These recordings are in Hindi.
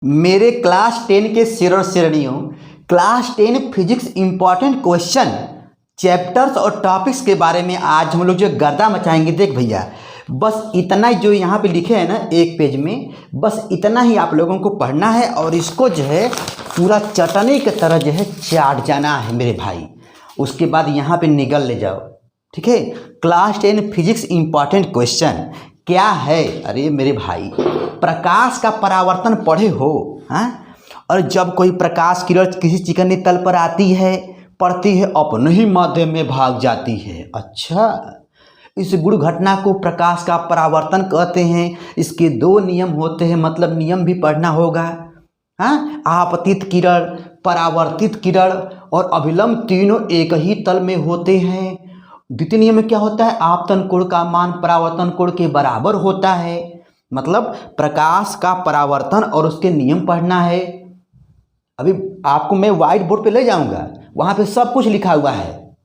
मेरे क्लास 10 के शेर शेरनियों, class 10 physics important question chapters और टॉपिक्स के बारे में आज हम लोग जो गर्दा मचाएंगे। देख भैया, बस इतना जो यहाँ पे लिखे हैं ना एक पेज में, बस इतना ही आप लोगों को पढ़ना है और इसको जो है पूरा चटनी की तरह जो है चाट जाना है मेरे भाई। उसके बाद यहाँ पे निगल ले जाओ, ठीक है। क्लास 10 फिजिक्स इंपॉर्टेंट क्वेश्चन क्या है? अरे मेरे भाई, प्रकाश का परावर्तन पढ़े हो? हाँ, और जब कोई प्रकाश किरण किसी चिकनी तल पर आती है, पड़ती है, अपने ही माध्यम में भाग जाती है। अच्छा, इस गुण घटना को प्रकाश का परावर्तन कहते हैं। इसके दो नियम होते हैं, मतलब नियम भी पढ़ना होगा। हाँ, आपतित किरण, परावर्तित किरण और अभिलंब तीनों एक ही तल में होते हैं। द्वितीय नियम में क्या होता है? आपतन कोण का मान परावर्तन कोण के बराबर होता है। मतलब प्रकाश का परावर्तन और उसके नियम पढ़ना है। अभी आपको मैं व्हाइट बोर्ड पे ले जाऊंगा, वहाँ पे सब कुछ लिखा हुआ है,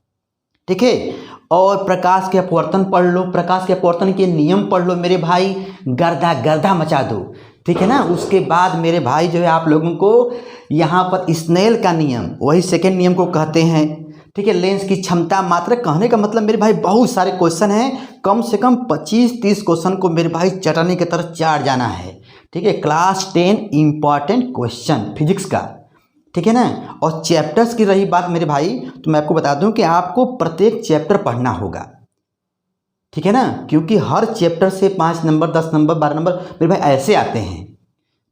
ठीक है। और प्रकाश के अपवर्तन पढ़ लो, प्रकाश के अपवर्तन के नियम पढ़ लो मेरे भाई, गर्दा गर्दा मचा दो, ठीक है ना। उसके बाद मेरे भाई जो है आप लोगों को यहाँ पर स्नेल का नियम, वही सेकेंड नियम को कहते हैं, ठीक है। लेंस की क्षमता मात्र, कहने का मतलब मेरे भाई बहुत सारे क्वेश्चन हैं, कम से कम 25-30 क्वेश्चन को मेरे भाई चटनी की तरह चाट जाना है, ठीक है। क्लास 10 इंपॉर्टेंट क्वेश्चन फिजिक्स का, ठीक है ना। और चैप्टर्स की रही बात मेरे भाई, तो मैं आपको बता दूं कि आपको प्रत्येक चैप्टर पढ़ना होगा, ठीक है ना, क्योंकि हर चैप्टर से 5 नंबर 10 नंबर 12 नंबर मेरे भाई ऐसे आते हैं,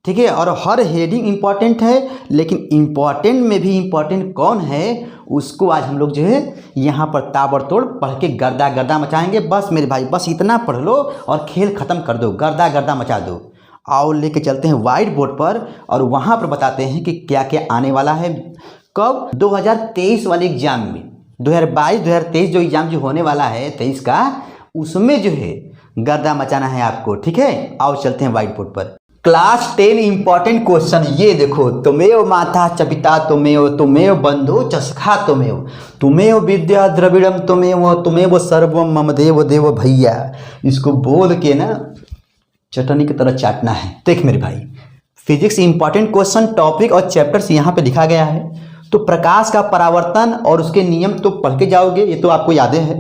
ठीक है। और हर हेडिंग इंपॉर्टेंट है, लेकिन इंपॉर्टेंट में भी इंपॉर्टेंट कौन है उसको आज हम लोग जो है यहाँ पर ताबड़तोड़ पढ़ के गर्दा गर्दा मचाएंगे। बस मेरे भाई, बस इतना पढ़ लो और खेल ख़त्म कर दो, गर्दा गर्दा मचा दो। आओ लेके चलते हैं व्हाइट बोर्ड पर और वहाँ पर बताते हैं कि क्या क्या आने वाला है। कब? 2023 वाले एग्जाम में, 2022-2023 जो एग्ज़ाम जो होने वाला है 23 का, उसमें जो है गर्दा मचाना है आपको, ठीक है। आओ चलते हैं व्हाइट बोर्ड पर। क्लास 10 इंपॉर्टेंट क्वेश्चन, ये देखो। तुमेव माता च पिता तुमेव, तुमेव बंधु च सखा तुमेव, तुमेव विद्या द्रविड़म तुमेव, तुमेव सर्वम मम देव देव भैया। इसको बोल के ना चटनी की तरह चाटना है। देख मेरे भाई, फिजिक्स इंपॉर्टेंट क्वेश्चन टॉपिक और चैप्टर्स यहाँ पे लिखा गया है। तो प्रकाश का परावर्तन और उसके नियम तो पढ़ के जाओगे, ये तो आपको याद है।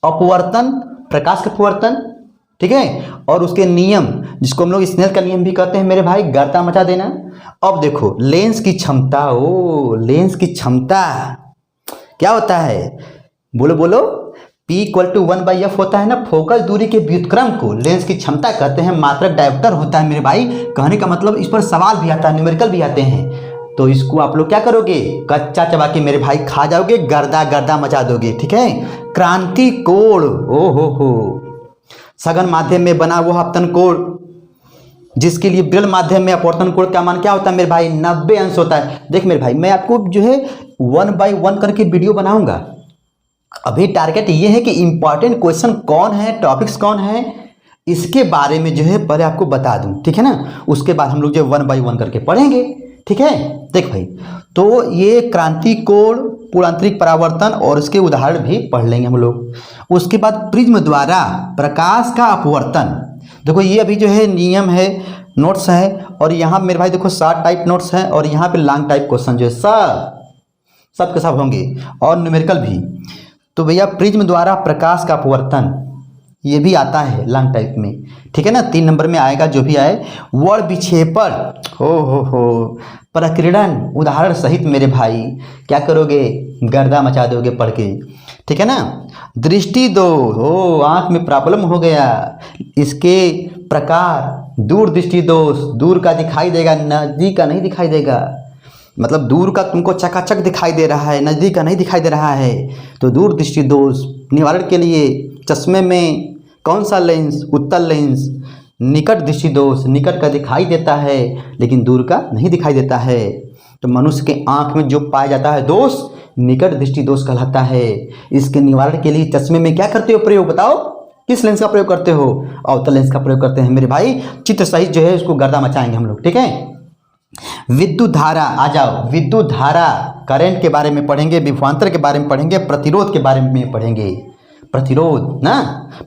अपवर्तन, प्रकाश का अपवर्तन, ठीक है, और उसके नियम जिसको हम लोग स्नेल का नियम भी कहते हैं मेरे भाई, गर्दा मचा देना। अब देखो लेंस की क्षमता, ओ लेंस की क्षमता क्या होता है? बोलो बोलो। P = 1/f होता है ना, फोकल दूरी के व्युत्क्रम को लेंस की क्षमता कहते हैं। मात्रक डायोप्टर होता है मेरे भाई। कहने का मतलब इस पर सवाल भी आता है, न्यूमेरिकल भी आते हैं। तो इसको आप लोग क्या करोगे? कच्चा चबा के मेरे भाई खा जाओगे, गर्दा गर्दा मचा दोगे, ठीक है। क्रांति कोण, ओ हो, सघन माध्यम में बना वो आपतन कोण जिसके लिए विरल माध्यम में अपवर्तन कोण का मान क्या होता है मेरे भाई? 90 अंश होता है। देख मेरे भाई, मैं आपको जो है 1 by 1 करके वीडियो बनाऊंगा। अभी टारगेट ये है कि इंपॉर्टेंट क्वेश्चन कौन है, टॉपिक्स कौन है, इसके बारे में जो है पहले आपको बता दूं, ठीक है ना। उसके बाद हम लोग जो 1 by 1 करके पढ़ेंगे, ठीक है। देख भाई, तो ये क्रांति कोण, पूर्णांतरिक परावर्तन और इसके उदाहरण भी पढ़ लेंगे हम लोग। उसके बाद प्रिज्म द्वारा प्रकाश का अपवर्तन। देखो ये अभी जो है नियम है, नोट्स है, और यहाँ मेरे भाई देखो शॉर्ट टाइप नोट्स हैं और यहाँ पे लॉन्ग टाइप क्वेश्चन जो है सब के सब होंगे और न्यूमेरिकल भी। तो भैया प्रिज्म द्वारा प्रकाश का अपवर्तन ये भी आता है लॉन्ग टाइप में, ठीक है ना। 3 नंबर में आएगा जो भी आए। वर्ण विक्षेपण, हो प्रकीर्णन उदाहरण सहित मेरे भाई क्या करोगे? गर्दा मचा दोगे पढ़ के, ठीक है ना। दृष्टि दोष, हो आँख में प्रॉब्लम हो गया, इसके प्रकार। दूर दृष्टि दोष, दूर का दिखाई देगा, नज़दीक का नहीं दिखाई देगा। मतलब दूर का तुमको चकाचक दिखाई दे रहा है, नज़दीक का नहीं दिखाई दे रहा है। तो दूर दृष्टि दोष निवारण के लिए चश्मे में कौन सा लेंस? उत्तल लेंस। निकट दृष्टि दोष, निकट का दिखाई देता है लेकिन दूर का नहीं दिखाई देता है। तो मनुष्य के आँख में जो पाया जाता है दोष, निकट दृष्टि दोष कहलाता है। इसके निवारण के लिए चश्मे में क्या करते हो प्रयोग? बताओ किस लेंस का प्रयोग करते हो? अवतल लेंस का प्रयोग करते हैं मेरे भाई। चित्र सहित जो है उसको गर्दा मचाएंगे हम लोग, ठीक है। विद्युत धारा, आ जाओ। विद्युत धारा, करंट के बारे में पढ़ेंगे, विभवांतर के बारे में पढ़ेंगे, प्रतिरोध के बारे में पढ़ेंगे। प्रतिरोध ना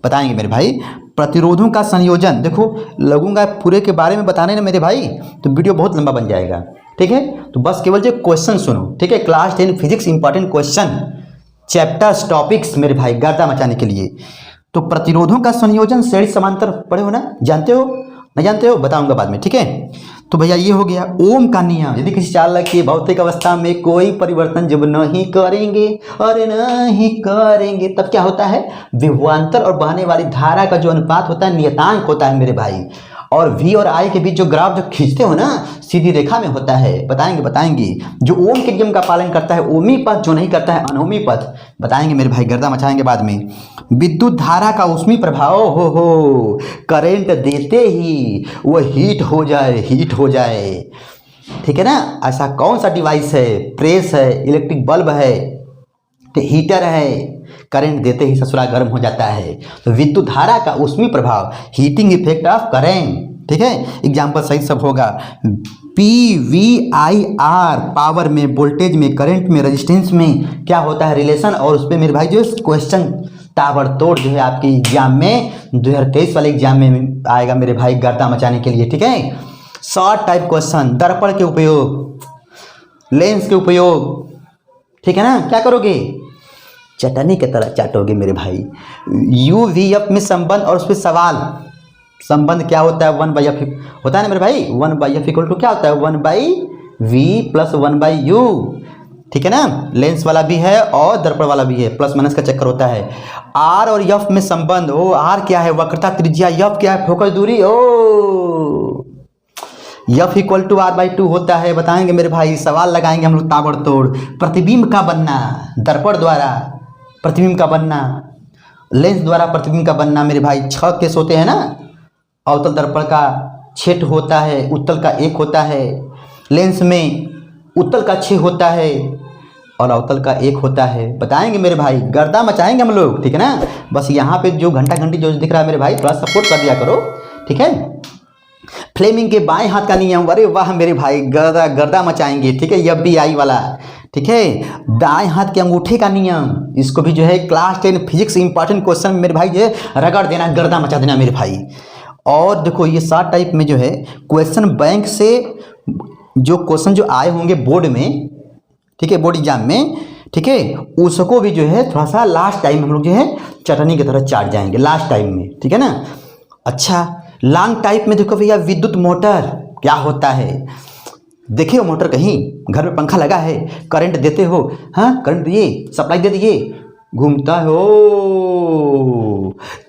बताएंगे मेरे भाई। प्रतिरोधों का संयोजन देखो लगूंगा पूरे के बारे में बताने ना मेरे भाई तो वीडियो बहुत लंबा बन जाएगा, ठीक है। तो बस केवल जो क्वेश्चन सुनो, ठीक है। Class 10 physics important question, chapters, topics मेरे भाई गर्दा मचाने के लिए। तो प्रतिरोधों का संयोजन श्रेणी समांतर पढ़े हो ना, जानते हो नहीं जानते हो बताऊंगा बाद में, ठीक है। तो भैया ये हो गया ओम का नियम। यदि किसी चालक की भौतिक अवस्था में कोई परिवर्तन जब नहीं करेंगे और नहीं करेंगे तब क्या होता है, विभवांतर और बहने वाली धारा का जो अनुपात होता है नियतांक होता है मेरे भाई। और V और I के बीच जो ग्राफ जो खींचते हो ना सीधी रेखा में होता है, बताएंगे। जो ओम के नियम का पालन करता है ओमी पथ, जो नहीं करता है अनोमी पथ, बताएंगे मेरे भाई, गर्दा मचाएंगे बाद में। विद्युत धारा का ऊष्मीय प्रभाव हो करंट देते ही वो हीट हो जाए, ठीक है ना। ऐसा कौन सा डिवाइस है, प्रेस है, इलेक्ट्रिक बल्ब है, हीटर है, करंट देते ही ससुरा गर्म हो जाता है। तो विद्युत धारा का ऊष्मीय प्रभाव, हीटिंग इफेक्ट ऑफ करंट, ठीक है। एग्जाम्पल सही सब होगा। PVIR पावर में, वोल्टेज में, करंट में, रेजिस्टेंस में क्या होता है रिलेशन, और उस पर मेरे भाई जो क्वेश्चन ताबड़तोड़ जो है आपके एग्जाम में 2023 वाले एग्जाम में आएगा मेरे भाई गर्दा मचाने के लिए, ठीक है। शॉर्ट टाइप क्वेश्चन, दर्पण के उपयोग, लेंस के उपयोग, ठीक है ना। क्या करोगे, चटनी की तरह चाटोगे मेरे भाई। UVF में संबंध और उस पर सवाल, संबंध क्या होता है, 1/f होता है ना मेरे भाई। 1/f इक्वल टू क्या होता है, 1/v प्लस 1/u, ठीक है ना। लेंस वाला भी है और दर्पण वाला भी है, प्लस माइनस का चक्कर होता है। R और F में संबंध, ओ R क्या है वक्रता त्रिज्या, F क्या है फोकस दूरी, ओ F इक्वल टू R/2 होता है, बताएंगे मेरे भाई। सवाल लगाएंगे हम लोग ताबड़तोड़। प्रतिबिंब का बनना, दर्पण द्वारा प्रतिबिंब का बनना, लेंस द्वारा प्रतिबिंब का बनना मेरे भाई। 6 केस होते हैं ना, अवतल दर्पण का 6 होता है, उत्तल का 1 होता है, लेंस में उत्तल का 6 होता है और अवतल का 1 होता है, बताएंगे मेरे भाई। गर्दा मचाएंगे हम लोग, ठीक है ना। बस यहाँ पे जो घंटा घंटी जो दिख रहा है मेरे भाई थोड़ा सपोर्ट कर दिया करो, ठीक है। फ्लेमिंग के बाएं हाथ का नियम, अरे वाह मेरे भाई गर्दा मचाएंगे, ठीक है। FBI वाला, ठीक है। दाएं हाथ के अंगूठे का नियम, इसको भी जो है क्लास 10 फिजिक्स इंपॉर्टेंट क्वेश्चन मेरे भाई जो है रगड़ देना, गर्दा मचा देना मेरे भाई। और देखो ये 7 टाइप में जो है क्वेश्चन बैंक से जो क्वेश्चन जो आए होंगे बोर्ड में, ठीक है, बोर्ड एग्जाम में, ठीक है, उसको भी जो है थोड़ा सा लास्ट टाइम हम लोग जो है चटनी की तरह चाट जाएंगे लास्ट टाइम में, ठीक है ना। अच्छा लॉन्ग टाइप में देखो भैया विद्युत मोटर क्या होता है, देखे हो मोटर, कहीं घर में पंखा लगा है, करंट देते हो, हाँ करंट दिए, सप्लाई दे दिए, घूमता हो,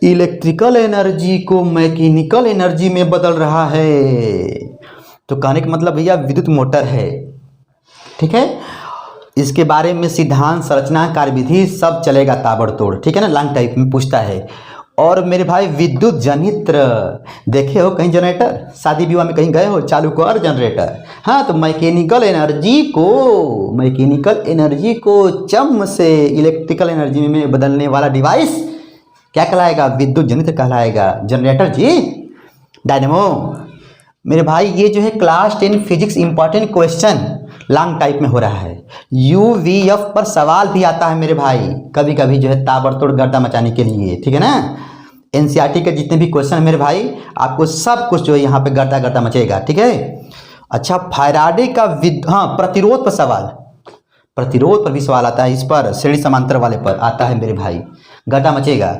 इलेक्ट्रिकल एनर्जी को मैकेनिकल एनर्जी में बदल रहा है। तो कहने का मतलब भैया विद्युत मोटर है, ठीक है। इसके बारे में सिद्धांत, संरचना, कार्यविधि सब चलेगा ताबड़तोड़, ठीक है ना। लॉन्ग टाइप में पूछता है। और मेरे भाई विद्युत जनित्र देखे हो कहीं जनरेटर, शादी विवाह में कहीं गए हो, चालू कर जनरेटर, हाँ। तो मैकेनिकल एनर्जी को चम से इलेक्ट्रिकल एनर्जी में बदलने वाला डिवाइस क्या कहलाएगा, विद्युत जनित्र कहलाएगा, जनरेटर जी, डायनेमो। मेरे भाई ये जो है class 10 physics important question long type में हो रहा है। UVF पर सवाल भी आता है मेरे भाई कभी कभी जो है ताबड़तोड़ गर्दा मचाने के लिए, ठीक है ना। NCERT के जितने भी क्वेश्चन है मेरे भाई आपको सब कुछ जो है यहाँ पे गर्दा मचेगा, ठीक है। अच्छा फैराडे का प्रतिरोध पर सवाल, प्रतिरोध पर भी सवाल आता है, इस पर श्रेणी समांतर वाले पर आता है मेरे भाई, गर्दा मचेगा।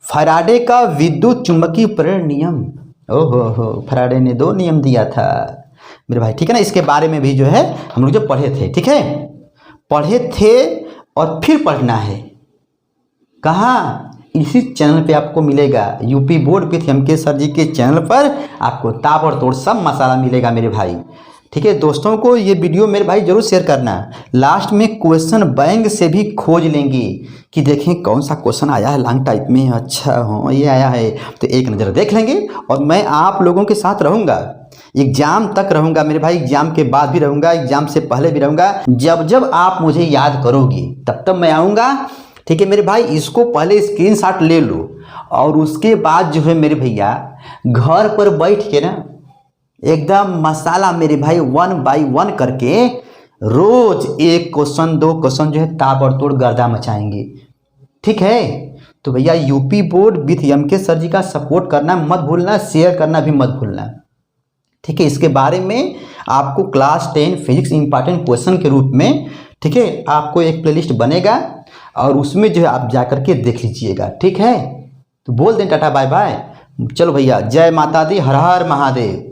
फैराडे का विद्युत चुंबकीय प्रेरण नियम, ओहो फैराडे ने 2 नियम दिया था मेरे भाई, ठीक है ना। इसके बारे में भी जो है हम लोग जो पढ़े थे, ठीक है, पढ़े थे और फिर पढ़ना है। कहाँ, इसी चैनल पे आपको मिलेगा, यूपी बोर्ड पे MK सर जी के चैनल पर आपको ताबड़तोड़ सब मसाला मिलेगा मेरे भाई, ठीक है। दोस्तों को ये वीडियो मेरे भाई जरूर शेयर करना। लास्ट में क्वेश्चन बैंक से भी खोज लेंगे कि देखें कौन सा क्वेश्चन आया है लॉन्ग टाइप में, अच्छा हाँ ये आया है, तो एक नज़र देख लेंगे। और मैं आप लोगों के साथ रहूँगा, एग्जाम तक रहूँगा मेरे भाई, एग्जाम के बाद भी रहूँगा, एग्जाम से पहले भी रहूँगा। जब आप मुझे याद करोगे तब मैं आऊँगा, ठीक है मेरे भाई। इसको पहले स्क्रीनशॉट ले लो और उसके बाद जो है मेरे भैया घर पर बैठ के ना एकदम मसाला मेरे भाई 1 बाय 1 करके रोज 1 क्वेश्चन 2 क्वेश्चन जो है ताबड़तोड़ गर्दा मचाएंगे, ठीक है। तो तो भैया यूपी बोर्ड विथ एम के सर जी का सपोर्ट करना मत भूलना, शेयर करना भी मत भूलना। ठीक है, इसके बारे में आपको क्लास 10 फिजिक्स इंपॉर्टेंट क्वेश्चन के रूप में, ठीक है, आपको एक प्लेलिस्ट बनेगा और उसमें जो है आप जा करके देख लीजिएगा। ठीक है, तो बोल दें टाटा बाय बाय। चलो भैया, जय माता दी, हर हर महादेव।